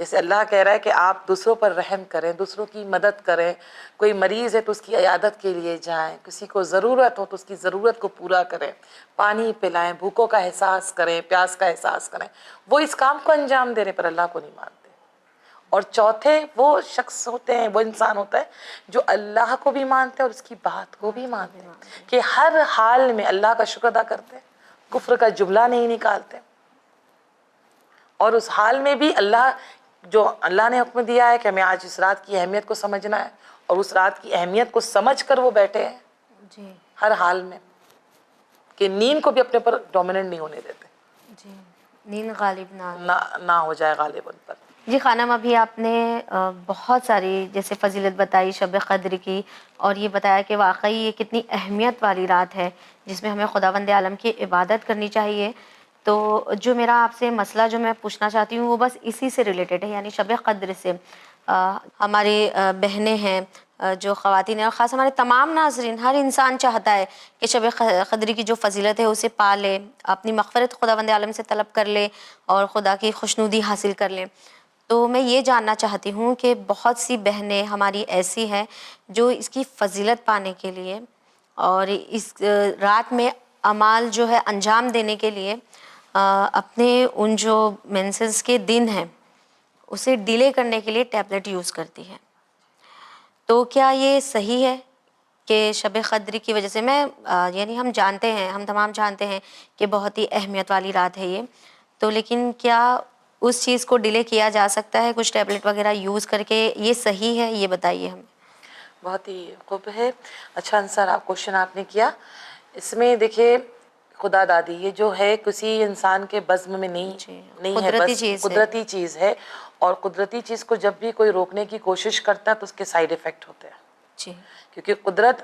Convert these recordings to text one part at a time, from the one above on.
جیسے اللہ کہہ رہا ہے کہ آپ دوسروں پر رحم کریں، دوسروں کی مدد کریں، کوئی مریض ہے تو اس کی عیادت کے لیے جائیں، کسی کو ضرورت ہو تو اس کی ضرورت کو پورا کریں، پانی پلائیں، بھوکوں کا احساس کریں، پیاس کا احساس کریں. وہ اس کام کو انجام دینے پر اللہ کو نہیں مانتے. اور چوتھے وہ شخص ہوتے ہیں، وہ انسان ہوتا ہے جو اللہ کو بھی مانتے ہیں اور اس کی بات کو بھی مانتے ہیں، کہ ہر حال میں اللہ کا شکر ادا کرتے ہیں، کفر کا جملہ نہیں نکالتے، اور اس حال میں بھی اللہ نے حکم دیا ہے کہ ہمیں آج اس رات کی اہمیت کو سمجھنا ہے، اور اس رات کی اہمیت کو سمجھ کر وہ بیٹھے ہیں جی ہر حال میں، کہ نیند کو بھی اپنے پر ڈومیننٹ نہیں ہونے دیتے، جی، نیند غالب نہ آئے. نہ ہو جائے غالب ان پر. جی خانم، ابھی آپ نے بہت ساری جیسے فضیلت بتائی شب قدر کی، اور یہ بتایا کہ واقعی یہ کتنی اہمیت والی رات ہے جس میں ہمیں خداوند عالم کی عبادت کرنی چاہیے. تو جو میرا آپ سے مسئلہ جو میں پوچھنا چاہتی ہوں وہ بس اسی سے ریلیٹڈ ہے، یعنی شب قدر سے. ہماری بہنیں ہیں جو خواتین ہیں، اور خاص ہمارے تمام ناظرین، ہر انسان چاہتا ہے کہ شب قدر کی جو فضیلت ہے اسے پا لے، اپنی مغفرت خداوند عالم سے طلب کر لے اور خدا کی خوشنودی حاصل کر لے. تو میں یہ جاننا چاہتی ہوں کہ بہت سی بہنیں ہماری ایسی ہیں جو اس کی فضیلت پانے کے لیے اور اس رات میں اعمال جو ہے انجام دینے کے لیے اپنے ان جو مینسز کے دن ہیں اسے ڈیلے کرنے کے لیے ٹیبلٹ یوز کرتی ہے. تو کیا یہ صحیح ہے کہ شب قدر کی وجہ سے یعنی ہم جانتے ہیں، ہم تمام جانتے ہیں کہ بہت ہی اہمیت والی رات ہے یہ، تو لیکن کیا اس چیز کو ڈیلے کیا جا سکتا ہے کچھ ٹیبلٹ وغیرہ یوز کر کے؟ یہ صحیح ہے؟ یہ بتائیے ہمیں. بہت ہی خوب ہے، اچھا آنسر کوشچن آپ نے کیا. اس میں دیکھیے خدا دادی یہ جو ہے کسی انسان کے بزم میں جی، نہیں ہے، قدرتی بس چیز ہے. قدرتی چیز ہے، اور قدرتی چیز کو جب بھی کوئی روکنے کی کوشش کرتا ہے تو اس کے سائیڈ ایفیکٹ ہوتے ہیں. جی کیونکہ قدرت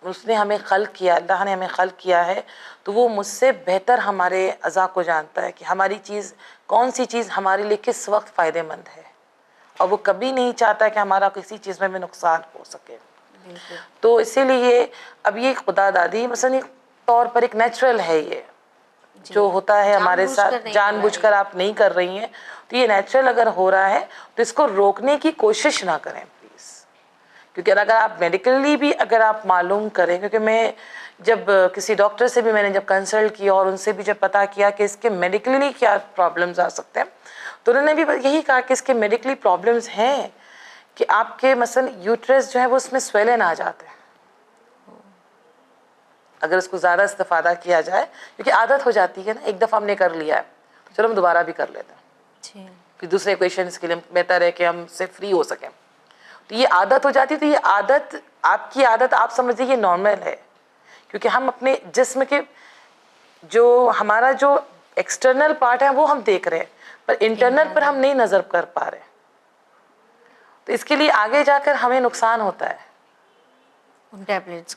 اس نے ہمیں خلق کیا، اللہ نے ہمیں خلق کیا ہے، تو وہ مجھ سے بہتر ہمارے اعضاء کو جانتا ہے کہ ہماری چیز کون سی چیز ہمارے لیے کس وقت فائدہ مند ہے، اور وہ کبھی نہیں چاہتا کہ ہمارا کسی چیز میں نقصان ہو سکے. بالکل. تو اسی لیے اب یہ خدا دادی مثلا ایک طور پر ایک نیچرل ہے، یہ جو ہوتا ہے ہمارے ساتھ جان بوجھ کر آپ نہیں کر رہی ہیں، تو یہ نیچرل اگر ہو رہا ہے تو اس کو روکنے کی کوشش نہ کریں پلیز. کیونکہ اگر آپ میڈیکلی بھی اگر آپ معلوم کریں، کیونکہ میں جب کسی ڈاکٹر سے بھی میں نے جب کنسلٹ کیا اور ان سے بھی جب پتا کیا کہ اس کے میڈیکلی کیا پرابلمز آ سکتے ہیں، تو انہوں نے بھی یہی کہا کہ اس کے میڈیکلی پرابلمز ہیں کہ آپ کے مثلا یوٹرس جو ہے وہ اس میں سویلن آ جاتے ہیں اگر اس کو زیادہ استفادہ کیا جائے، کیونکہ عادت ہو جاتی ہے نا، ایک دفعہ ہم نے کر لیا ہے تو چلو ہم دوبارہ بھی کر لیتے ہیں کہ دوسرے پیشنٹس کے لیے بہتر ہے کہ ہم سے فری ہو سکیں. تو یہ عادت ہو جاتی ہے، تو یہ عادت آپ کی عادت آپ سمجھیں یہ نارمل ہے، کیونکہ ہم اپنے جسم کے جو ہمارا جو ایکسٹرنل پارٹ ہے وہ ہم دیکھ رہے ہیں پر انٹرنل پر ہم نہیں نظر کر پا رہے، تو اس کے لیے آگے جا کر ہمیں نقصان ہوتا ہے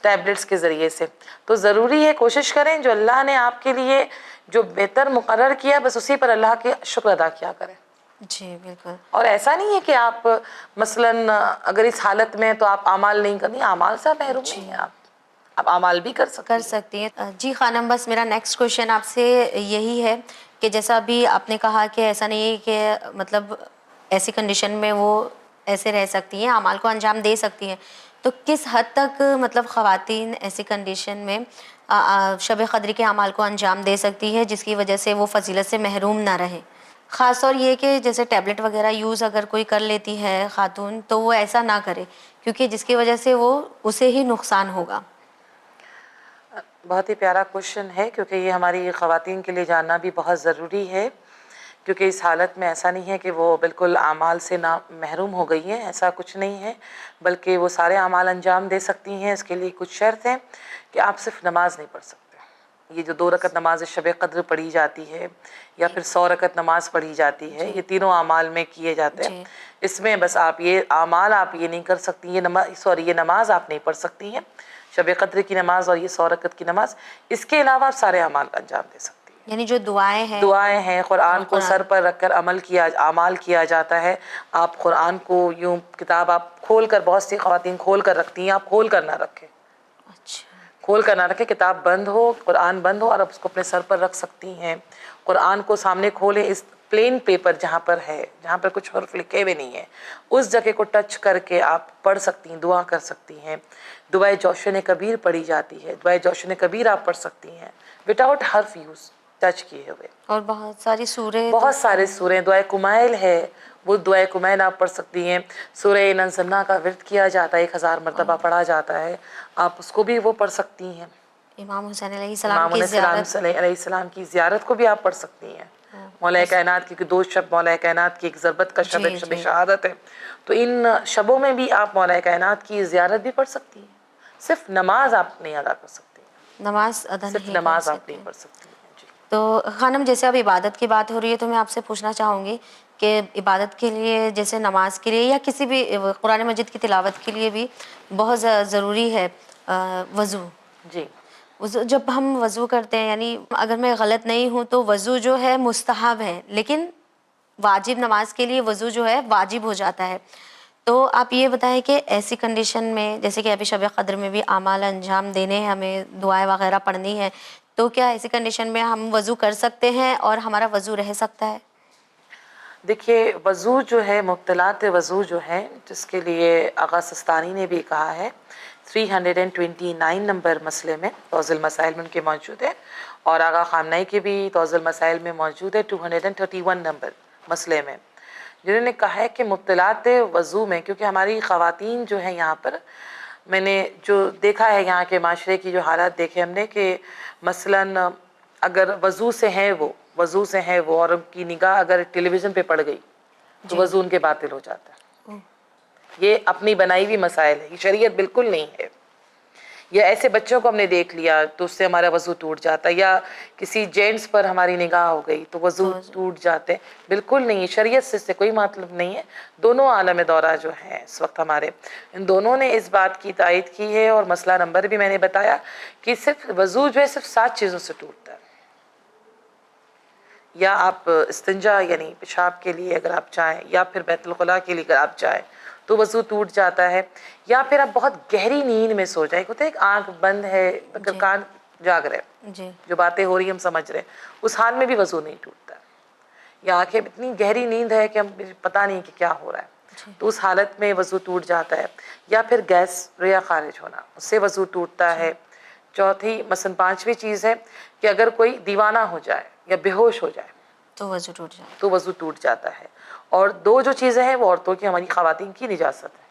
ٹیبلٹس کے ذریعے سے. تو ضروری ہے کوشش کریں جو اللہ نے آپ کے لیے جو بہتر مقرر کیا بس اسی پر اللہ کے شکر ادا کیا کریں. جی بالکل. اور ایسا نہیں ہے کہ آپ مثلاً اگر اس حالت میں تو آپ اعمال نہیں کرنی، اعمال سے محروم نہیں ہیں، آپ اعمال بھی کر سکتی ہیں. جی خانم، بس میرا نیکسٹ کوشچن آپ سے یہی ہے کہ جیسا ابھی آپ نے کہا کہ ایسا نہیں ہے کہ مطلب ایسی کنڈیشن میں وہ ایسے رہ سکتی ہیں، اعمال کو انجام دے سکتی ہیں، تو کس حد تک مطلب خواتین ایسی کنڈیشن میں شب قدر کے اعمال کو انجام دے سکتی ہے جس کی وجہ سے وہ فضیلت سے محروم نہ رہے؟ خاص طور یہ کہ جیسے ٹیبلٹ وغیرہ یوز اگر کوئی کر لیتی ہے خاتون تو وہ ایسا نہ کرے، کیونکہ جس کی وجہ سے وہ اسے ہی نقصان ہوگا. بہت ہی پیارا کوشچن ہے، کیونکہ یہ ہماری خواتین کے لیے جاننا بھی بہت ضروری ہے، کیونکہ اس حالت میں ایسا نہیں ہے کہ وہ بالکل اعمال سے نہ محروم ہو گئی ہیں، ایسا کچھ نہیں ہے، بلکہ وہ سارے اعمال انجام دے سکتی ہیں. اس کے لیے کچھ شرط ہیں کہ آپ صرف نماز نہیں پڑھ سکتے. یہ جو 2 رکعت نماز شب قدر پڑھی جاتی ہے یا پھر 100 رکعت نماز پڑھی جاتی ہے، یہ تینوں اعمال میں کیے جاتے ہیں. اس میں بس آپ یہ اعمال آپ یہ نہیں کر سکتی، یہ نماز آپ نہیں پڑھ سکتی ہیں، شب قدر کی نماز اور یہ 100 رکعت کی نماز. اس کے علاوہ آپ سارے اعمال کا انجام دے سکتی ہیں. یعنی جو دعائیں ہیں قرآن کو سر پر رکھ کر اعمال کیا جاتا ہے. آپ قرآن کو یوں کتاب آپ کھول کر، بہت سی خواتین کھول کر رکھتی ہیں، آپ کھول کر نہ رکھیں، کھول کر نہ رکھیں، کتاب بند ہو، قرآن بند ہو، اور آپ اس کو اپنے سر پر رکھ سکتی ہیں. قرآن کو سامنے کھولیں، اس پلین پیپر جہاں پر ہے، جہاں پر کچھ حرف لکھے ہوئے نہیں ہیں، اس جگہ کو ٹچ کر کے آپ پڑھ سکتی ہیں، دعا کر سکتی ہیں. دعائے جوشن کبیر پڑھی جاتی ہے، دعائے جوشن کبیر آپ پڑھ سکتی ہیں وداؤٹ حرف یوز، ٹچ کیے ہوئے. اور بہت ساری سورے بہت سارے سورے، دعائے کمائل ہے، وہ دعائے کمائل آپ پڑھ سکتی ہیں. سورہ انزلنا کا ورد کیا جاتا ہے، 1000 مرتبہ پڑھا جاتا ہے، آپ اس کو بھی وہ پڑھ سکتی ہیں. امام حسین علیہ السلام امام کی زیارت، علیہ السلام کی زیارت کو بھی آپ پڑھ سکتی ہیں. مولا کائنات کی 2 شب، مولا کائنات کی ایک ضربت کا شب، ایک شب شہادت ہے، تو ان شبوں میں بھی آپ مولا کائنات کی زیارت بھی پڑھ سکتی ہیں. صرف نماز آپ نہیں ادا کر سکتی، نماز ادا صرف نہیں کر نماز آپ سکتے. نہیں پڑھ سکتی ہیں. جی. تو خانم جیسے اب عبادت کی بات ہو رہی ہے تو میں آپ سے پوچھنا چاہوں گی کہ عبادت کے لیے جیسے نماز کے لیے یا کسی بھی قرآن مجید کی تلاوت کے لیے بھی بہت ضروری ہے وضو. جی. وضو جب ہم وضو کرتے ہیں، یعنی اگر میں غلط نہیں ہوں تو وضو جو ہے مستحب ہے، لیکن واجب نماز کے لیے وضو جو ہے واجب ہو جاتا ہے. تو آپ یہ بتائیں کہ ایسی کنڈیشن میں جیسے کہ ابھی شب قدر میں بھی اعمال انجام دینے ہیں، ہمیں دعائیں وغیرہ پڑھنی ہے، تو کیا ایسی کنڈیشن میں ہم وضو کر سکتے ہیں اور ہمارا وضو رہ سکتا ہے؟ دیکھیے وضو جو ہے، مبطلات وضو جو ہے، جس کے لیے آغا سستانی نے بھی کہا ہے 329 نمبر مسئلے میں، طوز المسائل میں ان کے موجود ہے، اور آغا خامنائی کے بھی طوز المسائل میں موجود ہے 231 نمبر مسئلے میں، جنہوں نے کہا ہے کہ مبطلات وضو میں، کیونکہ ہماری خواتین جو ہیں یہاں پر، میں نے جو دیکھا ہے یہاں کے معاشرے کی جو حالات دیکھے ہم نے، کہ مثلاً اگر وضو سے ہیں وہ اور ان کی نگاہ اگر ٹیلی ویژن پہ پڑ گئی تو جی. وضو ان کے باطل ہو جاتا ہے. یہ اپنی بنائی ہوئی مسائل ہے، یہ شریعت بالکل نہیں ہے. یا ایسے بچوں کو ہم نے دیکھ لیا تو اس سے ہمارا وضو ٹوٹ جاتا ہے، یا کسی جینٹس پر ہماری نگاہ ہو گئی تو وضو ٹوٹ جاتے ہیں. بالکل نہیں، شریعت سے کوئی مطلب نہیں ہے. دونوں عالم دورہ جو ہیں اس وقت ہمارے، ان دونوں نے اس بات کی تائید کی ہے، اور مسئلہ نمبر بھی میں نے بتایا کہ صرف وضو جو ہے صرف 7 چیزوں سے ٹوٹتا ہے. یا آپ استنجا یعنی پیشاب کے لیے اگر آپ چاہیں، یا پھر بیت الخلاء کے لیے اگر آپ چاہیں تو وضو ٹوٹ جاتا ہے، یا پھر آپ بہت گہری نیند میں سو جائیں. ہوتا ہے ایک آنکھ بند ہے مگر کان جاگ رہے، جی. جو باتیں ہو رہی ہیں ہم سمجھ رہے ہیں، اس حال میں بھی وضو نہیں ٹوٹتا. یا آنکھیں اتنی گہری نیند ہے کہ ہم پتہ نہیں کہ کیا ہو رہا ہے، تو اس حالت میں وضو ٹوٹ جاتا ہے. یا پھر گیس ریا خارج ہونا، اس سے وضو ٹوٹتا ہے. چوتھی مثلاً 5ویں چیز ہے کہ اگر کوئی دیوانہ ہو جائے یا بے ہوش ہو جائے تو وضو ٹوٹ جاتا ہے. تو وضو ٹوٹ جاتا ہے. اور 2 جو چیزیں ہیں وہ عورتوں کی، ہماری خواتین کی نجاست ہے،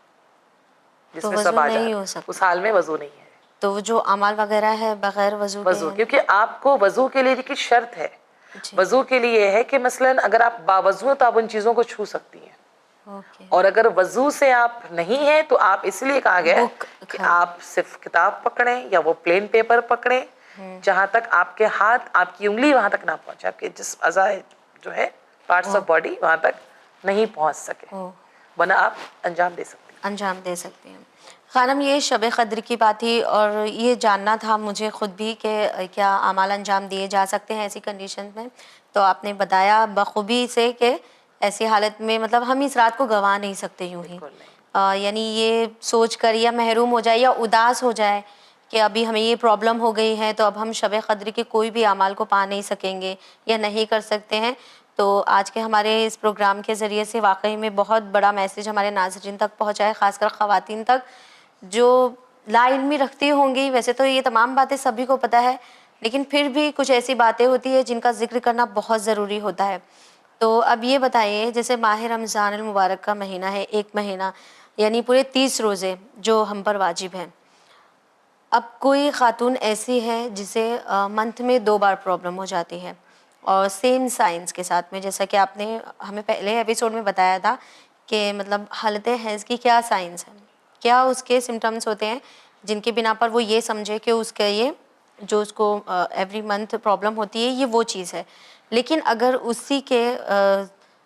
جس تو میں وضو سب آ نہیں جاتے ہو ہیں، سکتا. اس حال میں وضو نہیں ہے. تو وہ جو اعمال وغیرہ ہے بغیر وضو کے ہیں. کیونکہ آپ کو وضو کے لیے کی شرط ہے، جی. وضو کے لیے یہ ہے کہ مثلاً اگر آپ باوضو ہیں تو آپ ان چیزوں کو چھو سکتی ہیں، اوکے. اور اگر وضو سے آپ نہیں ہیں تو آپ اس لیے کہا گیا ہے بک کہ آپ صرف کتاب پکڑیں یا وہ پلین پیپر پکڑیں جہاں تک آپ کے ہاتھ، آپ کی انگلی وہاں تک نہ پہنچے، آپ کے جسم اعضاء جو ہے پارٹس آف باڈی وہاں تک نہیں پہنچ سکے، ورنہ آپ انجام دے سکتے ہیں. انجام دے سکتے ہیں. خانم یہ شب قدر کی بات تھی، اور یہ جاننا تھا مجھے خود بھی کہ کیا اعمال انجام دیے جا سکتے ہیں ایسی کنڈیشن میں. تو آپ نے بتایا بخوبی سے کہ ایسی حالت میں مطلب ہم اس رات کو گنوا نہیں سکتے یوں ہی، بالکل نہیں. یعنی یہ سوچ کر یا محروم ہو جائے یا اداس ہو جائے کہ ابھی ہمیں یہ پرابلم ہو گئی ہے تو اب ہم شب قدر کے کوئی بھی اعمال کو پا نہیں سکیں گے یا نہیں کر سکتے ہیں. تو آج کے ہمارے اس پروگرام کے ذریعے سے واقعی میں بہت بڑا میسیج ہمارے ناظرین تک پہنچا ہے، خاص کر خواتین تک جو لا علمی رکھتی ہوں گی. ویسے تو یہ تمام باتیں سبھی کو پتہ ہے، لیکن پھر بھی کچھ ایسی باتیں ہوتی ہیں جن کا ذکر کرنا بہت ضروری ہوتا ہے. تو اب یہ بتائیے، جیسے ماہ رمضان المبارک کا مہینہ ہے، 1 مہینہ یعنی پورے 30 روزے جو ہم پر واجب ہیں. اب کوئی خاتون ایسی ہے جسے منتھ میں 2 بار پرابلم ہو جاتی ہے، اور سیم سائنس کے ساتھ میں، جیسا کہ آپ نے ہمیں پہلے ایپیسوڈ میں بتایا تھا کہ مطلب حالت حیض کی کیا سائنس ہے، کیا اس کے سمٹمس ہوتے ہیں جن کے بنا پر وہ یہ سمجھے کہ اس کا یہ جو اس کو ایوری منتھ پرابلم ہوتی ہے یہ وہ چیز ہے. لیکن اگر اسی کے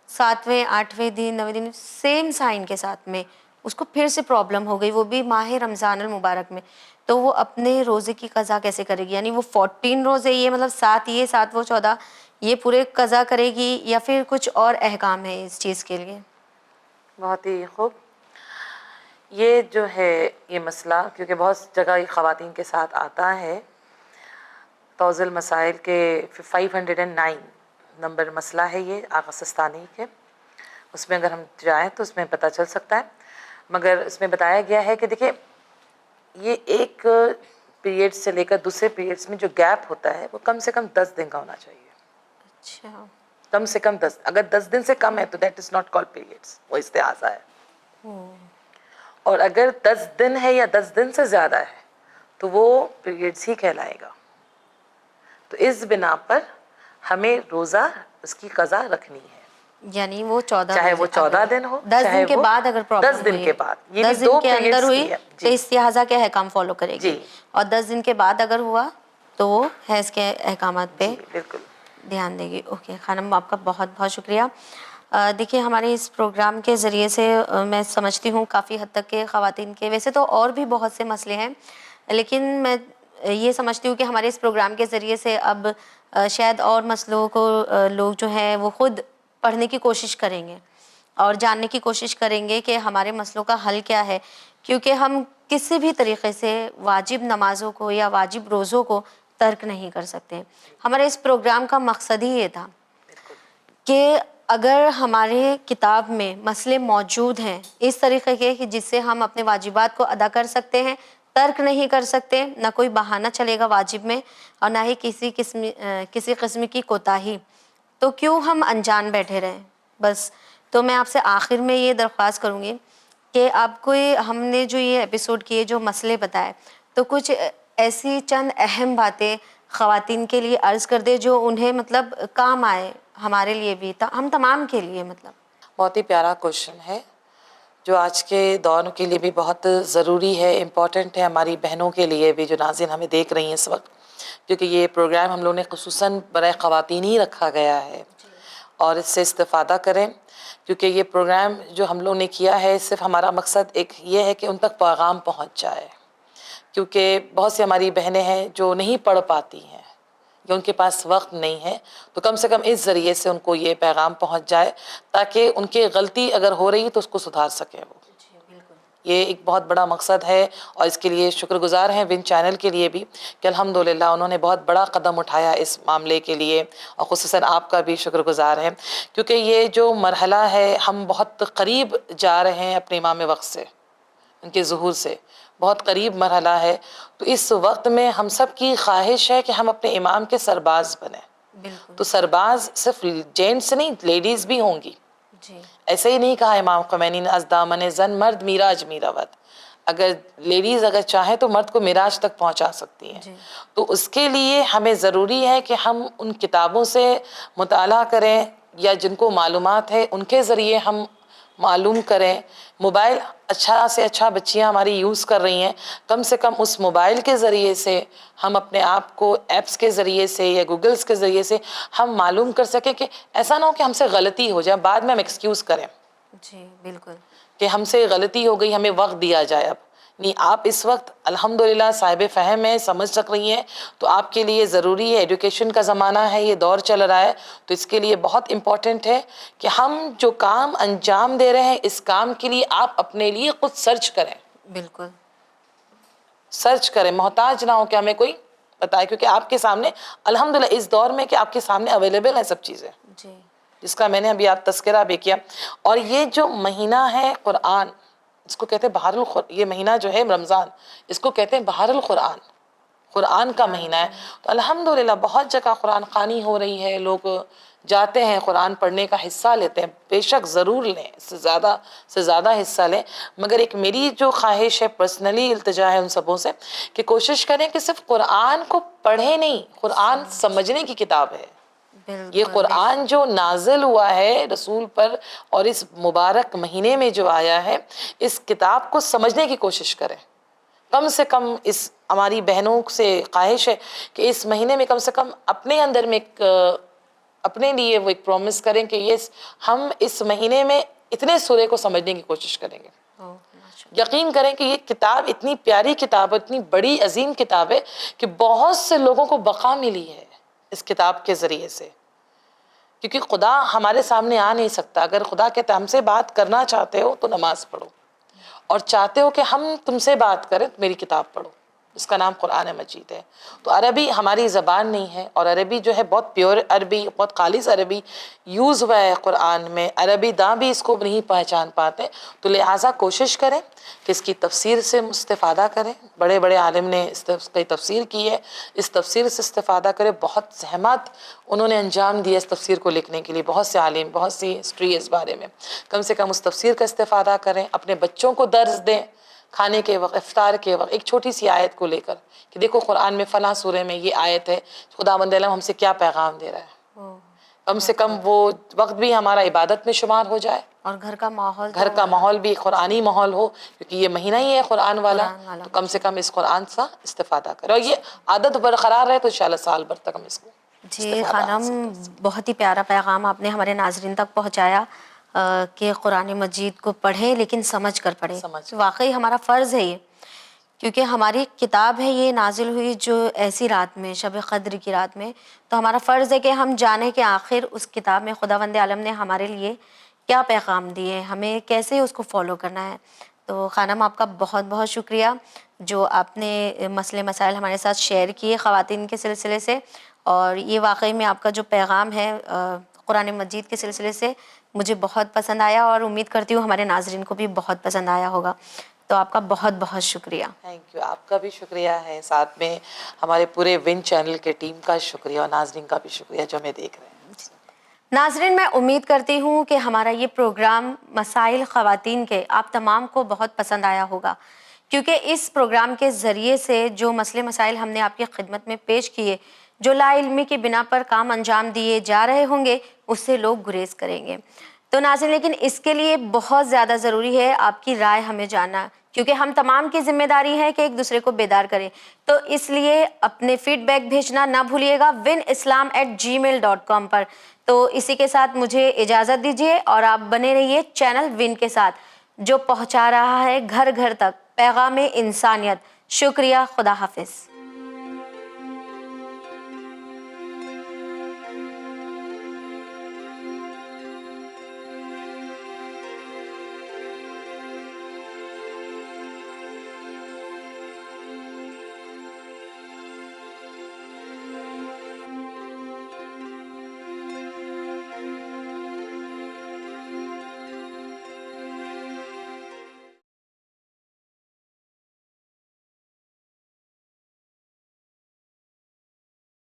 7ویں 8ویں دن 9ویں دن سیم سائن کے ساتھ میں اس کو پھر سے پرابلم ہو گئی، وہ بھی ماہ رمضان المبارک میں، تو وہ اپنے روزے کی قضا کیسے کرے گی؟ یعنی وہ 14 روزے، یہ مطلب 7 یہ 7 وہ 14 یہ پورے قضا کرے گی، یا پھر کچھ اور احکام ہے اس چیز کے لیے؟ بہت ہی خوب. یہ جو ہے یہ مسئلہ کیونکہ بہت جگہ خواتین کے ساتھ آتا ہے، طوز المسائل کے 509 نمبر مسئلہ ہے یہ آغا سستانی کے، اس میں اگر ہم جائیں تو اس میں پتہ چل سکتا ہے، مگر اس میں بتایا گیا ہے کہ دیکھیں یہ ایک پیریڈ سے لے کر دوسرے پیریڈس میں جو گیپ ہوتا ہے وہ کم سے کم 10 دن کا ہونا چاہیے. اچھا. کم سے کم 10، اگر 10 دن سے کم ہے تو that is not called periods, وہ استحاضہ ہے. اور اگر 10 دن ہے یا 10 دن سے زیادہ ہے تو وہ پیریڈس ہی کہلائے گا. تو اس بنا پر ہمیں روزہ اس کی قضا رکھنی ہے، یعنی وہ 14 چاہے وہ 14 دن ہو 10 چاہے دن کے وہ بعد اگر پرابلم 10 دن کے بعد، یہ بھی 10 دن 2 کے اندر پیریڈس ہوئی کی ہے. تو استحاضہ کے احکام فالو کرے گی، جی اور 10 دن کے بعد اگر ہوا تو وہ حیض کے احکامات پہ جی بالکل. دھیان دے گی. اوکے خانم، آپ کا بہت بہت شکریہ. دیکھیے ہمارے اس پروگرام کے ذریعے سے میں سمجھتی ہوں کافی حد تک کہ خواتین کے، ویسے تو اور بھی بہت سے مسئلے ہیں، لیکن میں یہ سمجھتی ہوں کہ ہمارے اس پروگرام کے ذریعے سے اب شاید اور مسئلوں کو لوگ جو ہیں وہ خود پڑھنے کی کوشش کریں گے اور جاننے کی کوشش کریں گے کہ ہمارے مسئلوں کا حل کیا ہے، کیونکہ ہم کسی بھی طریقے سے واجب نمازوں کو یا واجب روزوں کو ترک نہیں کر سکتے. ہمارے اس پروگرام کا مقصد ہی یہ تھا کہ اگر ہمارے کتاب میں مسئلے موجود ہیں اس طریقے کے کہ جس سے ہم اپنے واجبات کو ادا کر سکتے ہیں، ترک نہیں کر سکتے، نہ کوئی بہانہ چلے گا واجب میں اور نہ ہی کسی قسم کی کوتاہی، تو کیوں ہم انجان بیٹھے رہیں بس. تو میں آپ سے آخر میں یہ درخواست کروں گی کہ آپ کو ہم نے جو یہ ایپیسوڈ کیے، جو مسئلے بتائے، تو کچھ ایسی چند اہم باتیں خواتین کے لیے عرض کر دے جو انہیں مطلب کام آئے، ہمارے لیے بھی، ہم تمام کے لیے. مطلب بہت ہی پیارا کوشچن ہے جو آج کے دور کے لیے بھی بہت ضروری ہے، امپورٹنٹ ہے ہماری بہنوں کے لیے بھی جو ناظرین ہمیں دیکھ رہی ہیں اس وقت، کیونکہ یہ پروگرام ہم لوگوں نے خصوصاً برائے خواتین ہی رکھا گیا ہے اور اس سے استفادہ کریں، کیونکہ یہ پروگرام جو ہم لوگوں نے کیا ہے صرف ہمارا مقصد ایک یہ ہے کہ ان تک پیغام پہنچ جائے، کیونکہ بہت سی ہماری بہنیں ہیں جو نہیں پڑھ پاتی ہیں یا ان کے پاس وقت نہیں ہے، تو کم سے کم اس ذریعے سے ان کو یہ پیغام پہنچ جائے تاکہ ان کی غلطی اگر ہو رہی ہے تو اس کو سدھار سکیں وہ. یہ ایک بہت بڑا مقصد ہے اور اس کے لیے شکر گزار ہیں ون چینل کے لیے بھی کہ الحمدللہ انہوں نے بہت بڑا قدم اٹھایا اس معاملے کے لیے، اور خصوصاً آپ کا بھی شکر گزار ہیں کیونکہ یہ جو مرحلہ ہے ہم بہت قریب جا رہے ہیں اپنے امام وقت سے، ان کے ظہور سے بہت قریب مرحلہ ہے. تو اس وقت میں ہم سب کی خواہش ہے کہ ہم اپنے امام کے سرباز بنیں. تو سرباز صرف جینٹس نہیں، لیڈیز بھی ہوں گی. ایسے ہی نہیں کہا امام خمینی نے از دامن زن مرد میراج میراوت، اگر لیڈیز اگر چاہیں تو مرد کو معراج تک پہنچا سکتی ہیں. تو اس کے لیے ہمیں ضروری ہے کہ ہم ان کتابوں سے مطالعہ کریں یا جن کو معلومات ہے ان کے ذریعے ہم معلوم کریں. موبائل اچھا سے اچھا بچیاں ہماری یوز کر رہی ہیں، کم سے کم اس موبائل کے ذریعے سے ہم اپنے آپ کو ایپس کے ذریعے سے یا گوگلز کے ذریعے سے ہم معلوم کر سکیں کہ ایسا نہ ہو کہ ہم سے غلطی ہو جائے بعد میں ہم ایکسکیوز کریں. جی بالکل، کہ ہم سے غلطی ہو گئی، ہمیں وقت دیا جائے. اب نہیں، آپ اس وقت الحمدللہ صاحب فہم ہیں، سمجھ سک رہی ہیں، تو آپ کے لیے ضروری ہے، ایڈوکیشن کا زمانہ ہے، یہ دور چل رہا ہے، تو اس کے لیے بہت امپورٹنٹ ہے کہ ہم جو کام انجام دے رہے ہیں اس کام کے لیے آپ اپنے لیے خود سرچ کریں. بالکل سرچ کریں، محتاج نہ ہو کہ ہمیں کوئی بتائے، کیونکہ آپ کے سامنے الحمدللہ اس دور میں کہ آپ کے سامنے اویلیبل ہیں سب چیزیں، جس کا میں نے ابھی آپ تذکرہ بھی کیا. اور یہ جو مہینہ ہے قرآن، اس کو کہتے ہیں یہ مہینہ جو ہے رمضان، اس کو کہتے ہیں بہار القرآن، قرآن کا مہینہ ہے. تو الحمدللہ بہت جگہ قرآن خوانی ہو رہی ہے، لوگ جاتے ہیں قرآن پڑھنے کا حصہ لیتے ہیں، بے شک ضرور لیں، اس سے زیادہ حصہ لیں. مگر ایک میری جو خواہش ہے، پرسنلی التجا ہے ان سبوں سے کہ کوشش کریں کہ صرف قرآن کو پڑھیں نہیں، قرآن سمجھنے کی کتاب ہے. یہ قرآن جو نازل ہوا ہے رسول پر اور اس مبارک مہینے میں جو آیا ہے، اس کتاب کو سمجھنے کی کوشش کریں. کم سے کم اس ہماری بہنوں سے خواہش ہے کہ اس مہینے میں کم سے کم اپنے اندر میں اپنے لیے وہ ایک پرومس کریں کہ ہم اس مہینے میں اتنے سورے کو سمجھنے کی کوشش کریں گے. یقین کریں کہ یہ کتاب اتنی پیاری کتاب ہے، اتنی بڑی عظیم کتاب ہے کہ بہت سے لوگوں کو بقا ملی ہے اس کتاب کے ذریعے سے. کیونکہ خدا ہمارے سامنے آ نہیں سکتا. اگر خدا کہتا ہم سے بات کرنا چاہتے ہو تو نماز پڑھو، اور چاہتے ہو کہ ہم تم سے بات کریں تو میری کتاب پڑھو. اس کا نام قرآن مجید ہے. تو عربی ہماری زبان نہیں ہے، اور عربی جو ہے بہت پیور عربی، بہت خالص عربی یوز ہوا ہے قرآن میں. عربی داں بھی اس کو نہیں پہچان پاتے، تو لہٰذا کوشش کریں کہ اس کی تفسیر سے استفادہ کریں. بڑے بڑے عالم نے اس کی تفسیر کی ہے، اس تفسیر سے استفادہ کریں. بہت زحمت انہوں نے انجام دیا اس تفسیر کو لکھنے کے لیے، بہت سے عالم، بہت سی ہسٹری اس بارے میں. کم سے کم اس تفسیر کا استفادہ کریں، اپنے بچوں کو درس دیں کھانے کے وقت، افطار کے وقت، ایک چھوٹی سی آیت کو لے کر کہ دیکھو قرآن میں فلاں سورے میں یہ آیت ہے، خداوند عالم ہم سے کیا پیغام دے رہا ہے. کم سے کم وہ وقت بھی ہمارا عبادت میں شمار ہو جائے، اور گھر کا ماحول گھر کا ماحول بھی قرآنی ماحول ہو، کیونکہ یہ مہینہ ہی ہے قرآن والا. تو کم سے کم اس قرآن سے استفادہ کریں، اور یہ عادت برقرار رہے تو انشاءاللہ سال بھر تک ہم اس کو جی خانم، بہت ہی پیارا پیغام آپ نے ہمارے ناظرین تک پہنچایا کہ قرآن مجید کو پڑھیں لیکن سمجھ کر پڑھیں. واقعی ہمارا فرض ہے یہ، کیونکہ ہماری کتاب ہے یہ نازل ہوئی جو ایسی رات میں، شب قدر کی رات میں. تو ہمارا فرض ہے کہ ہم جانیں کہ آخر اس کتاب میں خداوند عالم نے ہمارے لیے کیا پیغام دیے، ہمیں کیسے اس کو فالو کرنا ہے. تو خانم آپ کا بہت بہت شکریہ جو آپ نے مسئلے مسائل ہمارے ساتھ شیئر کیے خواتین کے سلسلے سے. اور یہ واقعی میں آپ کا جو پیغام ہے قرآن مجید کے سلسلے سے مجھے بہت پسند آیا، اور امید کرتی ہوں ہمارے ناظرین کو بھی بہت پسند آیا ہوگا. تو آپ کا بہت بہت شکریہ. Thank you. آپ کا بھی شکریہ ہے، ساتھ میں ہمارے پورے ون چینل کے ٹیم کا شکریہ، اور ناظرین کا بھی شکریہ جو ہمیں دیکھ رہے ہیں. ناظرین، میں امید کرتی ہوں کہ ہمارا یہ پروگرام مسائل خواتین کے آپ تمام کو بہت پسند آیا ہوگا، کیونکہ اس پروگرام کے ذریعے سے جو مسئلے مسائل ہم نے آپ کی خدمت میں پیش کیے، جو لا علمی کی بنا پر کام انجام دیے جا رہے ہوں گے، اس سے لوگ گریز کریں گے. تو ناظرین، لیکن اس کے لیے بہت زیادہ ضروری ہے آپ کی رائے ہمیں جاننا، کیونکہ ہم تمام کی ذمہ داری ہے کہ ایک دوسرے کو بیدار کریں. تو اس لیے اپنے فیڈ بیک بھیجنا نہ بھولیے گا winislam@gmail.com پر. تو اسی کے ساتھ مجھے اجازت دیجیے، اور آپ بنے رہیے چینل ون کے ساتھ جو پہنچا رہا ہے گھر گھر تک پیغام انسانیت. شکریہ. خدا حافظ.